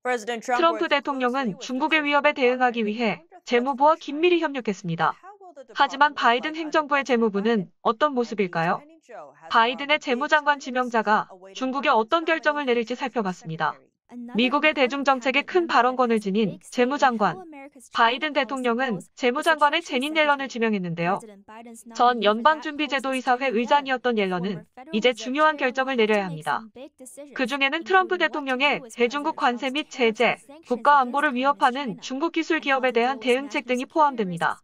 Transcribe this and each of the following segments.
트럼프 대통령은 중국의 위협에 대응하기 위해 재무부와 긴밀히 협력했습니다. 하지만 바이든 행정부의 재무부는 어떤 모습일까요? 바이든의 재무장관 지명자가 중국에 어떤 결정을 내릴지 살펴봤습니다. 미국의 대중정책에 큰 발언권을 지닌 재무장관. 바이든 대통령은 재무장관에 제닛 옐런을 지명했는데요. 전 연방준비제도이사회 의장이었던 옐런은 이제 중요한 결정을 내려야 합니다. 그중에는 트럼프 대통령의 대중국 관세 및 제재, 국가 안보를 위협하는 중국 기술 기업에 대한 대응책 등이 포함됩니다.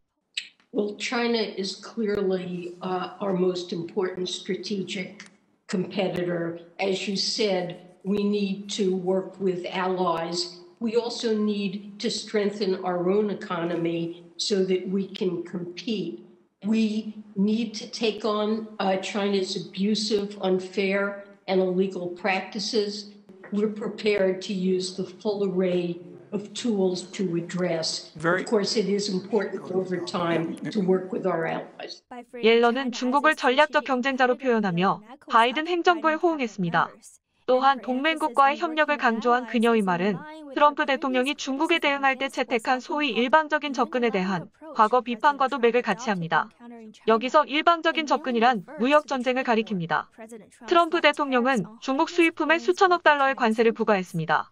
Well, China is clearly our most important strategic competitor. As you said, we need to work with allies. We also need to strengthen our own economy so that we can compete. We need to take on China's abusive, unfair, and illegal practices. We're prepared to use the full array of tools to address. Of course, it is important over time to work with our allies. 옐런은 중국을 전략적 경쟁자로 표현하며 바이든 행정부에 호응했습니다. 또한 동맹국과의 협력을 강조한 그녀의 말은 트럼프 대통령이 중국에 대응할 때 채택한 소위 일방적인 접근에 대한 과거 비판과도 맥을 같이 합니다. 여기서 일방적인 접근이란 무역 전쟁을 가리킵니다. 트럼프 대통령은 중국 수입품에 수천억 달러의 관세를 부과했습니다.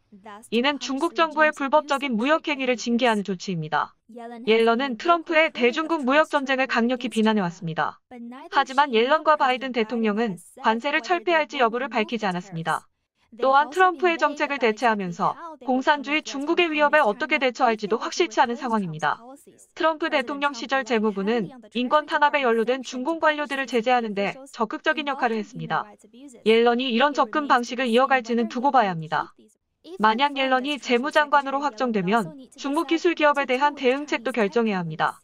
이는 중국 정부의 불법적인 무역 행위를 징계하는 조치입니다. 옐런은 트럼프의 대중국 무역 전쟁을 강력히 비난해왔습니다. 하지만 옐런과 바이든 대통령은 관세를 철폐할지 여부를 밝히지 않았습니다. 또한 트럼프의 정책을 대체하면서 공산주의 중국의 위협에 어떻게 대처할지도 확실치 않은 상황입니다. 트럼프 대통령 시절 재무부는 인권 탄압에 연루된 중공 관료들을 제재하는 데 적극적인 역할을 했습니다. 옐런이 이런 접근 방식을 이어갈지는 두고 봐야 합니다. 만약 옐런이 재무장관으로 확정되면 중국 기술 기업에 대한 대응책도 결정해야 합니다.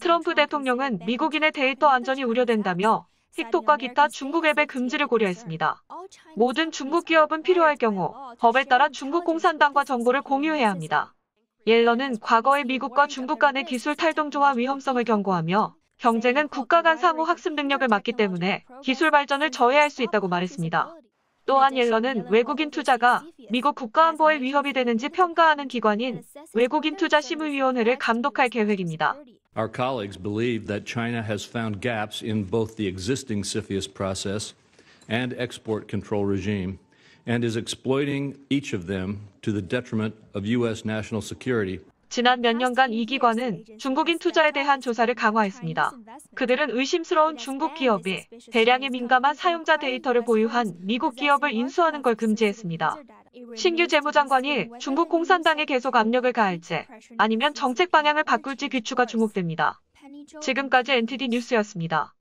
트럼프 대통령은 미국인의 데이터 안전이 우려된다며 틱톡과 기타 중국 앱의 금지를 고려했습니다. 모든 중국 기업은 필요할 경우 법에 따라 중국 공산당과 정보를 공유해야 합니다. 옐런은 과거의 미국과 중국 간의 기술 탈동조화 위험성을 경고하며 경쟁은 국가 간 상호 학습 능력을 막기 때문에 기술 발전을 저해할 수 있다고 말했습니다. 또한 옐런은 외국인 투자가 미국 국가안보에 위협이 되는지 평가하는 기관인 외국인 투자심의위원회를 감독할 계획입니다. Our colleagues believe that China has found gaps in both the existing CFIUS process and export control regime and is exploiting each of them to the detriment of U.S. national security. 지난 몇 년간 이 기관은 중국인 투자에 대한 조사를 강화했습니다. 그들은 의심스러운 중국 기업이 대량의 민감한 사용자 데이터를 보유한 미국 기업을 인수하는 걸 금지했습니다. 신규 재무장관이 중국 공산당에 계속 압력을 가할지 아니면 정책 방향을 바꿀지 귀추가 주목됩니다. 지금까지 NTD 뉴스였습니다.